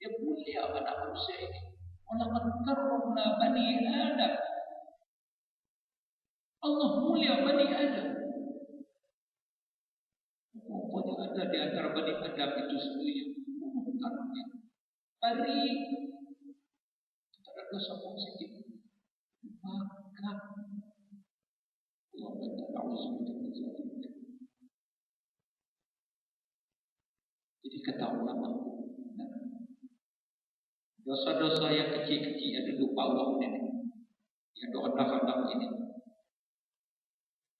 Dia mulia anak manusia ini. Walaqad karramna bani Adam. Allah mulia bani Adam. Pokoknya ada di antara bani Adam itu sendiri yang karunia. Bari tidak ada dosa sedikit. Maka Allah berkata, jadi kata ulama, dosa-dosa yang kecil-kecil yang lupa Allah ini, yang doa-doa ini,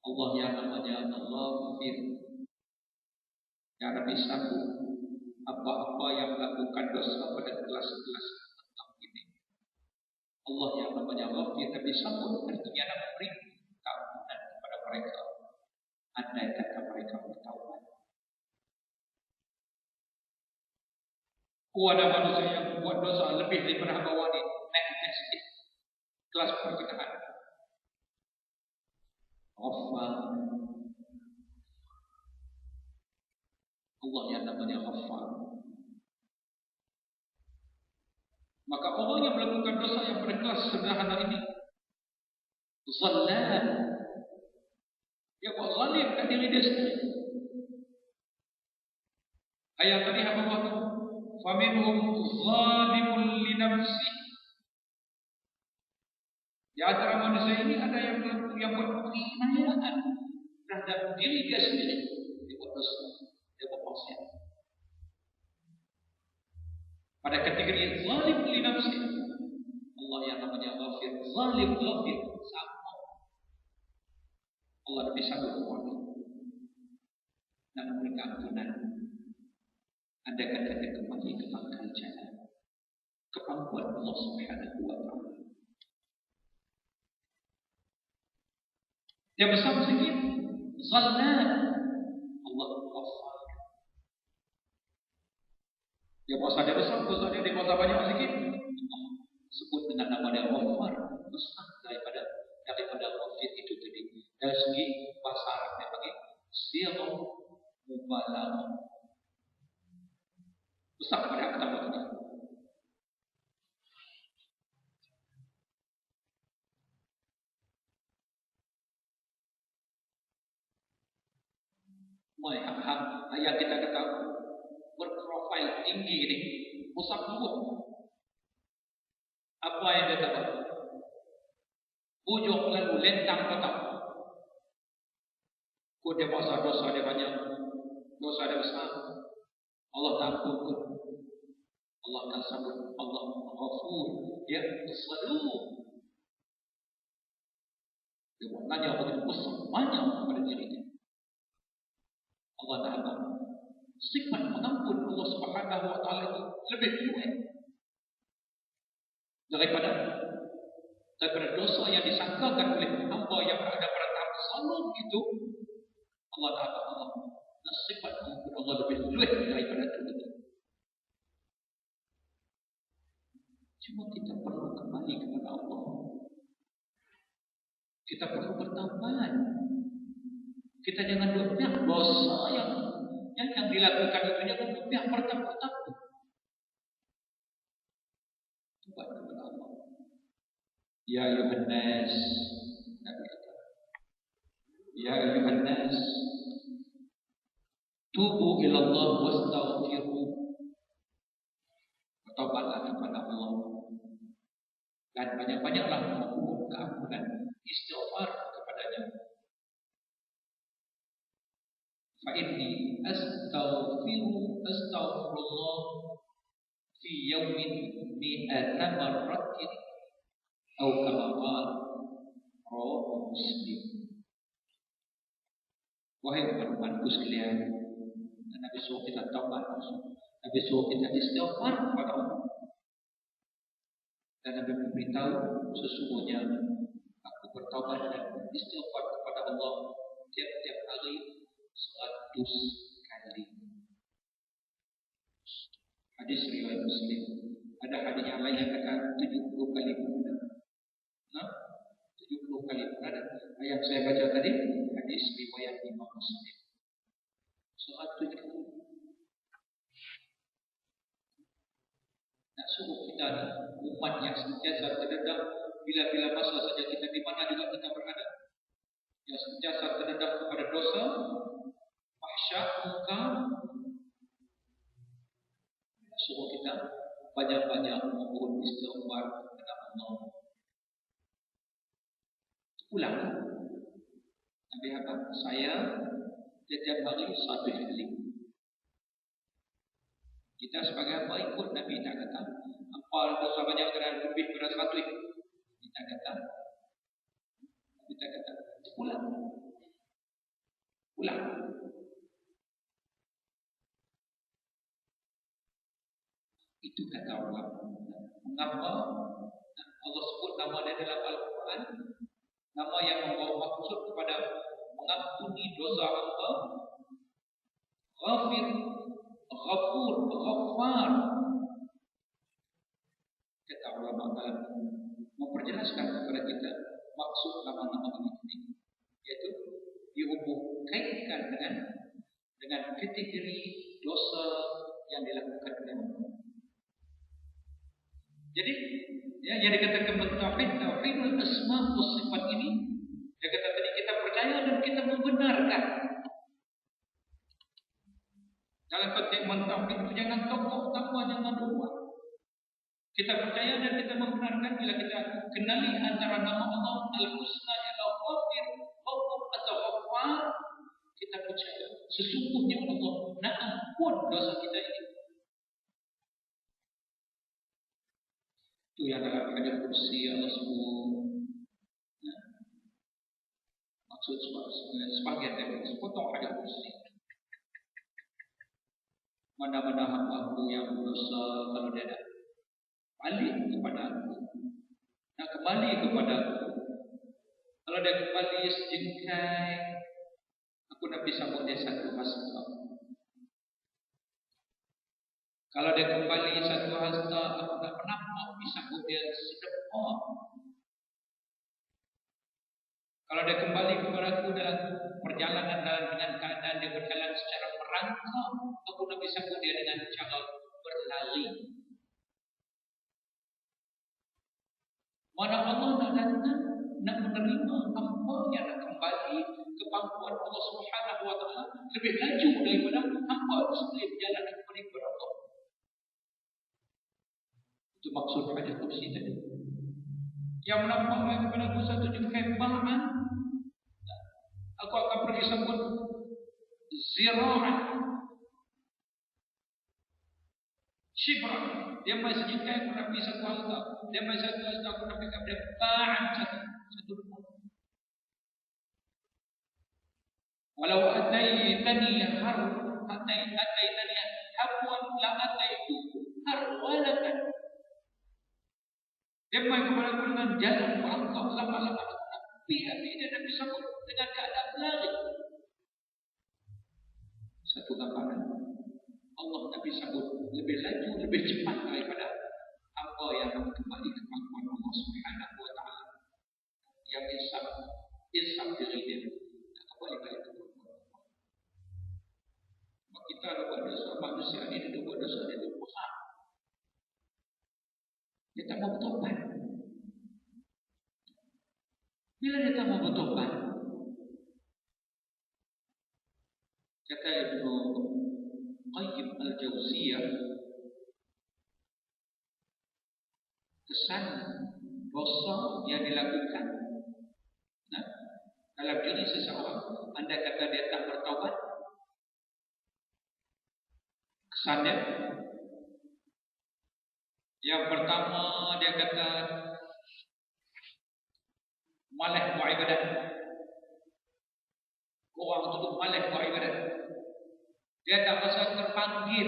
Allah yang namanya Allah Ghafir, yang Nabi sanggup apa-apa yang melakukan dosa pada kelas-kelas tentang ini. Allah yang namanya Ghafir, Nabi sanggup artinya nak memberi keampunan kepada mereka, andai kata mereka bertaubat. Ada manusia yang buat dosa lebih daripada hamba wanita, naik sedikit kelas pertengahan. Ghaffar, Allah yang namanya Ghaffar. Maka orang yang melakukan dosa yang pada kelas sederhana ini zalim. Dia buat zalim kat diri dia sendiri. Ayat tadi apa waktu? Faminhum zalimun li nafsi. Di antara manusia ini ada yang berpenghinaan terhadap diri dia sendiri. Dia buat dosa, dia buat maksiat. Pada kategori zalim li nafsi, Allah yang namanya Ghafir, zalim Ghafir sama. Allah bisa berbuat dan memberikan ampunan. Anda kata kembali ke pangkal jalan, kemampuan Allah Subhanahu wa Ta'ala. Dia besar sedikit, zalim, Allah Ghaffar. Dia puasa dia besar, dosa dia puasa banyak sedikit, Allah sebut dengan nama dia Ghaffar, besar daripada Ghafir itu tadi. Dari segi bahasa Arabnya bagi sirah mubalaghah. Besar pada kata tadi. Yang kita kata berprofil tinggi ini, pusat tubuh. Apa yang dia kata? Bujung lalu lentang kotak. Kau dia puasa dosa dia banyak, dosa dia besar. Allah tak ampun. Allah akan sambut. Allah Ghafur. Dia selalu. Dia buat nanya begitu besar banyak pada diri dia. Allah Ta'ala sifat pengampun Allah Subhanahu wa Ta'ala itu lebih luas daripada dosa yang disangkakan oleh hamba yang berada pada tahap salam itu. Allah Ta'ala sifat pengampun Allah lebih luas daripada itu. Cuma kita perlu kembali kepada Allah. Kita perlu bertaubat. Kita jangan berpihak dosa yang dilakukan itu jangan berpihak bertakut-takut. Taubat kepada Allah. Ya ayuhan nas, Nabi kata, ya ayuhan nas, tubu ila Allah wastaghfiru. Bertaubatlah kepada Allah dan banyak-banyaklah memohon keampunan, istighfar kepadanya. Fa inni astaghfirullah fi yawmin mi'ata marratin atau kama qala rawahu Muslim. Wahai umat-umatku sekalian, Nabi suruh kita taubat, Nabi suruh kita istighfar kepada Allah. Dan Nabi memberitahu sesungguhnya aku bertaubat dan istighfar kepada Allah tiap-tiap hari 100 kali. Hadis riwayat Muslim. Ada hadis yang lain yang kata 70 kali. 70 kali. Ada yang saya baca tadi hadis riwayat Imam Muslim. 100 kali. Sungguh kita ni umat yang sentiasa terdedah bila-bila masa saja kita di mana juga kita berada, yang sentiasa terdedah kepada dosa, fahsya, munkar. Sungguh kita banyak-banyak memohon istighfar kepada Allah. Ulang. Nabi apa? Saya setiap hari satu kali. Kita sebagai apa ikut Nabi tak kata apa dosa banyak kerana lebih pada satu itu. Kita kata ulang. Itu kata Allah. Mengapa Allah sebut nama dia dalam Al-Quran, nama yang membawa maksud kepada mengampuni dosa hamba, Ghafir, Ghafur, Ghaffar. Kata ulama dalam memperjelaskan kepada kita maksud nama-nama ini, yaitu dihubungkan dengan kategori dosa yang dilakukan oleh Allah. Jadi ya, yang dikatakan tauhidul asma wa sifat ini, dia kata tadi kita percaya dan kita membenarkan. Dalam konteks mentauhid itu jangan tokoh tambah, jangan dua. Kita percaya dan kita membenarkan bila kita kenali antara nama Allah Al-Husna ialah Ghafir, Ghafur atau Ghaffar, kita percaya sesungguhnya Allah nak ampun dosa kita ini. Itu yang dalam hadis kursi Allah sebut. Maksud sebagian dari sepotong hadis kursi. Mana-mana hamba-Mu yang berdosa, kalau dia dah balik kepada Aku, nak kembali kepada Aku, kalau dia kembali sejengkai, Aku nak bisa buat dia satu hasta. Kalau dia kembali satu hasta, Aku nak menampak bisa buat dia sedekah. Kalau dia kembali kepada Aku dalam perjalanan dengan keadaan dia berjalan secara merangkak, Aku nak bisa buat dia dengan cara berlari. Mana Allah nak datang, nak menerima hamba yang nak kembali ke pangkuan Allah Subhanahu wa taala lebih laju daripada hamba sendiri berjalan kepada Allah. Itu maksud hadis kursi tadi. Yang menampakkan kepada aku satu jengkai ba'an, aku akan pergi sambut zira'an, shibran. Dia masih jengkai aku nak pergi satu hasta. Dia masih satu hasta aku nak pergi kepada ba'an satu rumah. Walau ataitani habwan la ataitu harwalatan. Dia main kepada aku dengan jalan merangkak lama-lama aku nak pergi dia nak disambut dengan keadaan berlari. Satu gambaran Allah nak disambut lebih laju, lebih cepat daripada apa yang nak kembali ke pangkuan Allah Subhanahu wa taala. Yang insaf diri dia nak kembali balik ke pangkuan Allah. Kita ada buat dosa, manusia ini ada buat dosa, dia itu besar. Dia tak mau bertobat. Bila dia tak mau bertobat, kata Ibnu Qayyim Al-Jauziyah, kesan dosa yang dilakukan dalam diri seseorang, anda kata dia tak bertobat, kesannya yang pertama dia kata malah buat ibadat. Orang itu malah buat ibadat. Dia tak rasa terpanggil.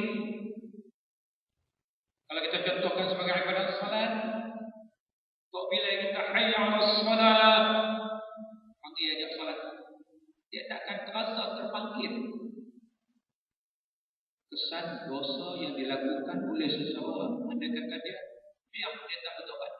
Kalau kita contohkan sebagai ibadat salat, kok bila kita hayya 'alas salat, panggil aja salat, dia tak akan terasa terpanggil. Kesan dosa yang dilakukan oleh seseorang, anda kata dia tak bertobat.